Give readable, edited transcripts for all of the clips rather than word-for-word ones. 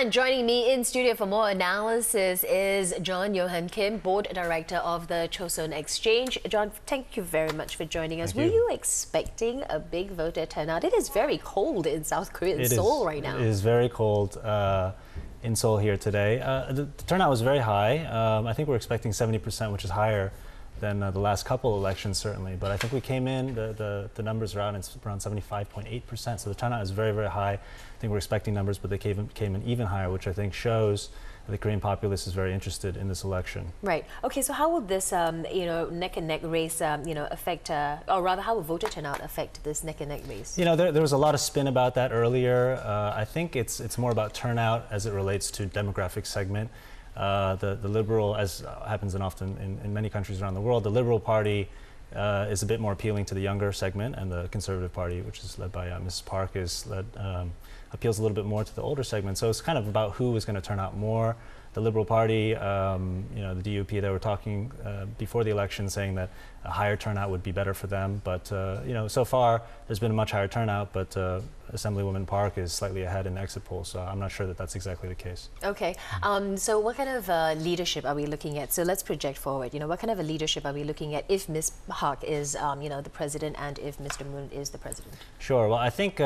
And joining me in studio for more analysis is Yohan Kim, Board Director of the Chosun Exchange. John, thank you very much for joining us. Were you expecting a big voter turnout? It is very cold in South Korea, in Seoul right now. It is very cold in Seoul here today. The turnout was very high. I think we're expecting 70%, which is higher than the last couple elections, certainly. But I think we came in, the numbers are out, and it's around 75.8%. So the turnout is very, very high. I think we're expecting numbers, but they came in even higher, which I think shows that the Korean populace is very interested in this election. Right. Okay, so how will this, neck and neck race, affect, or rather, how will voter turnout affect this neck and neck race? You know, there was a lot of spin about that earlier. I think it's more about turnout as it relates to demographic segment. The Liberal, as happens often in many countries around the world, the Liberal Party is a bit more appealing to the younger segment, and the Conservative Party, which is led by Mrs. Park, appeals a little bit more to the older segment. So it's kind of about who is going to turn out more. The Liberal Party, the DUP, they were talking before the election, saying that a higher turnout would be better for them. But so far there's been a much higher turnout, but Assemblywoman Park is slightly ahead in the exit polls, so I'm not sure that that's exactly the case. Okay, so what kind of leadership are we looking at? So let's project forward. What kind of a leadership are we looking at if Ms. Park is, the president, and if Mr. Moon is the president? Sure. Well, I think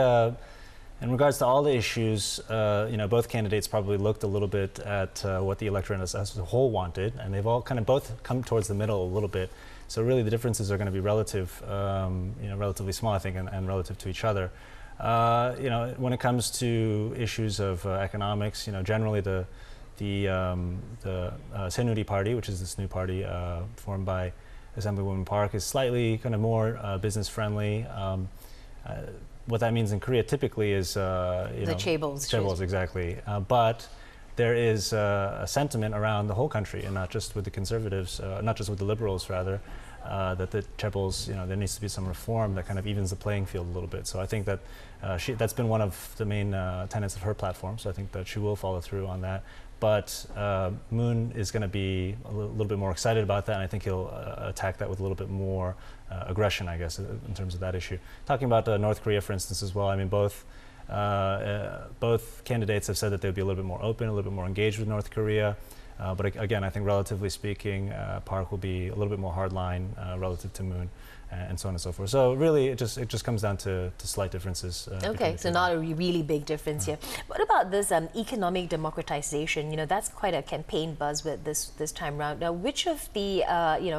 in regards to all the issues, both candidates probably looked a little bit at what the electorate as a whole wanted, and they've all kind of both come towards the middle a little bit. So really the differences are going to be relative, relatively small, I think, and relative to each other. When it comes to issues of economics, generally the Saenuri Party, which is this new party formed by Assemblywoman Park, is slightly kind of more business friendly. What that means in Korea typically is the chaebols, exactly. But there is a sentiment around the whole country, and not just with the conservatives, not just with the liberals, rather, that the chaebols, there needs to be some reform that kind of evens the playing field a little bit. So I think that that's been one of the main tenets of her platform. So I think that she will follow through on that. But Moon is going to be a little bit more excited about that, and I think he'll attack that with a little bit more aggression, I guess, in terms of that issue. Talking about North Korea, for instance, as well, I mean, both candidates have said that they'll be a little bit more open, a little bit more engaged with North Korea. But again, I think relatively speaking, Park will be a little bit more hardline relative to Moon, and so on and so forth. So really, it just comes down to slight differences. Okay, so not a really big difference here. What about this economic democratization? That's quite a campaign buzzword this time round. Now, which of the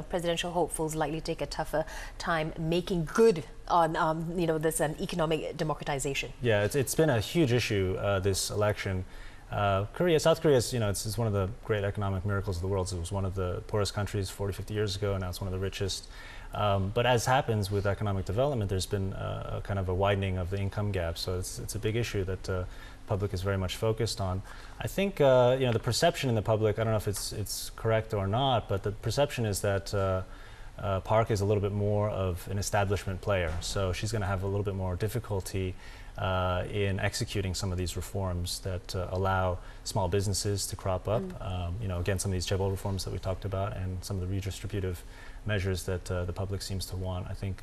presidential hopefuls likely take a tougher time making good on this economic democratization? Yeah, it's been a huge issue this election. South Korea is, it's one of the great economic miracles of the world. It was one of the poorest countries 40, 50 years ago, and now it's one of the richest. But as happens with economic development, there's been a kind of a widening of the income gap. So it's a big issue that the public is very much focused on. I think, the perception in the public, I don't know if it's correct or not, but the perception is that Park is a little bit more of an establishment player. So she's going to have a little bit more difficulty in executing some of these reforms that allow small businesses to crop up. Again, some of these chaebol reforms that we talked about, and some of the redistributive measures that the public seems to want. I think,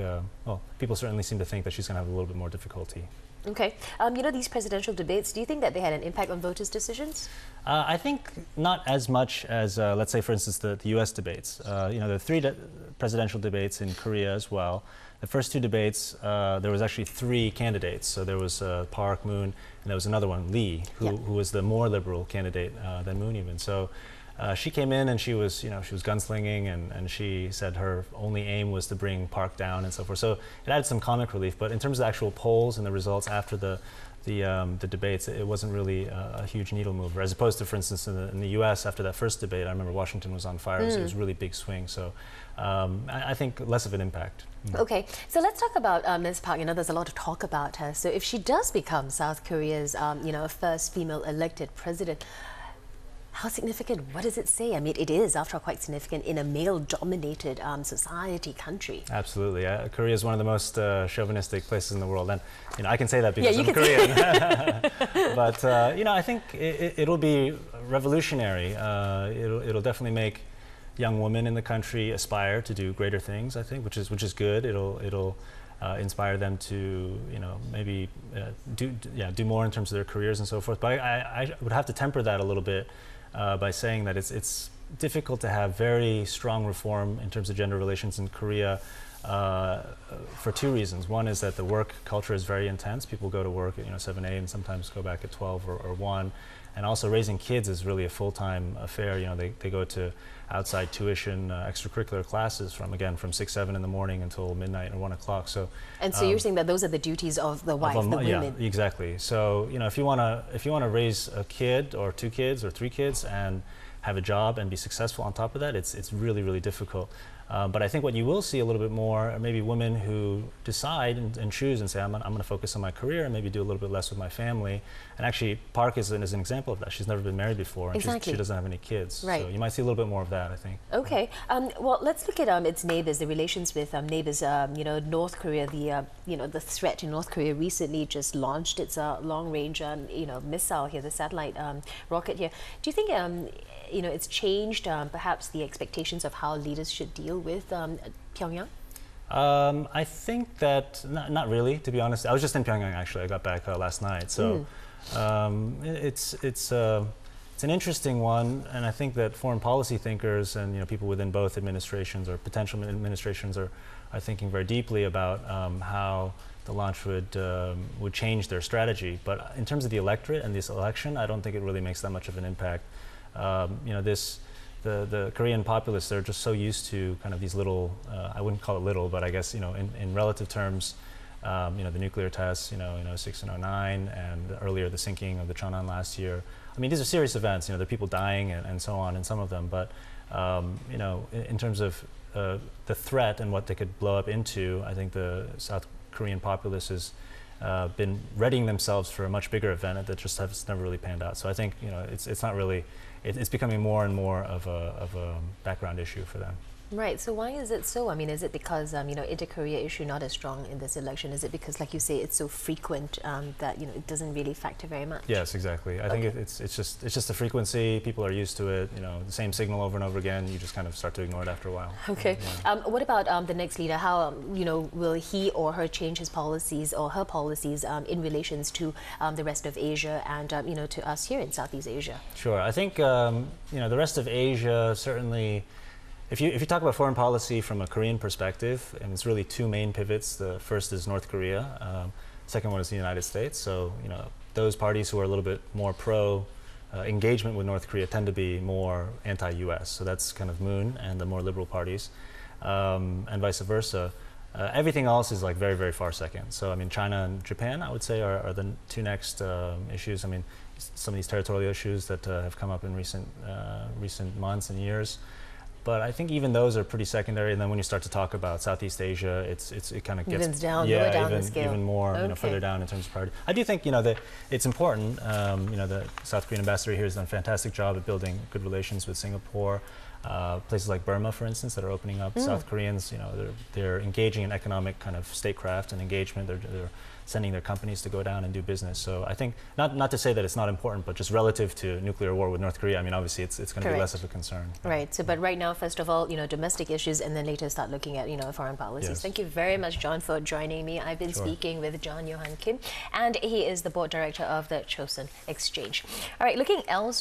people certainly seem to think that she's going to have a little bit more difficulty. Okay. These presidential debates, do you think that they had an impact on voters' decisions? I think not as much as, let's say, for instance, the U.S. debates. There are three presidential debates in Korea as well. The first two debates, there was actually three candidates. So there was Park, Moon, and there was another one, Lee, who was the more liberal candidate than Moon even. So she came in and she was gunslinging, and she said her only aim was to bring Park down and so forth. So it added some comic relief. But in terms of the actual polls and the results after the debates, it wasn't really a huge needle mover, as opposed to, for instance, in the U.S. after that first debate. I remember Washington was on fire. It was a really big swing. So I think less of an impact. Okay, so let's talk about Ms. Park. There's a lot of talk about her. So if she does become South Korea's, first female elected president, how significant? What does it say? I mean, it is, after all, quite significant in a male-dominated society country. Absolutely. Korea is one of the most chauvinistic places in the world, and I can say that because I'm Korean. But I think it'll be revolutionary. It'll definitely make young women in the country aspire to do greater things, I think, which is good. It'll inspire them to, maybe do more in terms of their careers and so forth. But I would have to temper that a little bit by saying that it's difficult to have very strong reform in terms of gender relations in Korea for two reasons. One is that the work culture is very intense. People go to work at 7, 8, and sometimes go back at 12 or 1. And also raising kids is really a full-time affair. They go to outside tuition, extracurricular classes from 6, 7 in the morning until midnight or 1 o'clock. So you're saying that those are the duties of the wife, the women. Yeah, exactly. So if you wanna raise a kid or 2 kids or 3 kids and have a job and be successful on top of that, it's really, really difficult. But I think what you will see a little bit more are maybe women who decide and choose and say, I'm going to focus on my career and maybe do a little bit less with my family. And actually, Park is an example of that. She's never been married before, and exactly. she doesn't have any kids. Right. So you might see a little bit more of that, I think. Okay. Well, let's look at its neighbors, the relations with neighbors. North Korea, the threat in North Korea recently just launched its long-range, missile here, the satellite rocket here. Do you think it's changed perhaps the expectations of how leaders should deal with Pyongyang? I think that not really, to be honest. I was just in Pyongyang actually. I got back last night, so it's an interesting one, and I think that foreign policy thinkers and people within both administrations or potential administrations are thinking very deeply about how the launch would change their strategy. But in terms of the electorate and this election, I don't think it really makes that much of an impact. The Korean populace, they're just so used to kind of these little, I wouldn't call it little, but I guess, in relative terms, the nuclear tests, 06 and 09, and earlier the sinking of the Cheonan last year. I mean, these are serious events, there are people dying and so on in some of them, but, in terms of the threat and what they could blow up into, I think the South Korean populace has been readying themselves for a much bigger event that just has never really panned out. So I think, it's not really, it's becoming more and more of a background issue for them. Right. So why is it so? I mean, is it because inter-Korea issue not as strong in this election? Is it because, like you say, it's so frequent that it doesn't really factor very much? Yes, exactly. I think it's just the frequency. People are used to it. The same signal over and over again. You just kind of start to ignore it after a while. Okay. Yeah. What about the next leader? How will he or her change his policies or her policies in relations to the rest of Asia and to us here in Southeast Asia? Sure. I think the rest of Asia certainly. If you talk about foreign policy from a Korean perspective, and it's really 2 main pivots. The first is North Korea. Second one is the United States. So those parties who are a little bit more pro engagement with North Korea tend to be more anti-U.S. So that's kind of Moon and the more liberal parties, and vice versa. Everything else is like very, very far second. So I mean, China and Japan, I would say, are the 2 next issues. I mean, some of these territorial issues that have come up in recent months and years. But I think even those are pretty secondary. And then when you start to talk about Southeast Asia, it kind of gets evens down, lower down the scale. Even more, further down in terms of priority. I do think that it's important. The South Korean ambassador here has done a fantastic job at building good relations with Singapore. Places like Burma, for instance, that are opening up. South Koreans, they're engaging in economic kind of statecraft and engagement. They're sending their companies to go down and do business. So I think, not to say that it's not important, but just relative to nuclear war with North Korea, I mean, obviously it's going to be less of a concern. Right. So, but right now, first of all, domestic issues, and then later start looking at, foreign policies. Yes. Thank you very much, John, for joining me. I've been speaking with John Yohan Kim, and he is the board director of the Chosun Exchange. All right, looking elsewhere.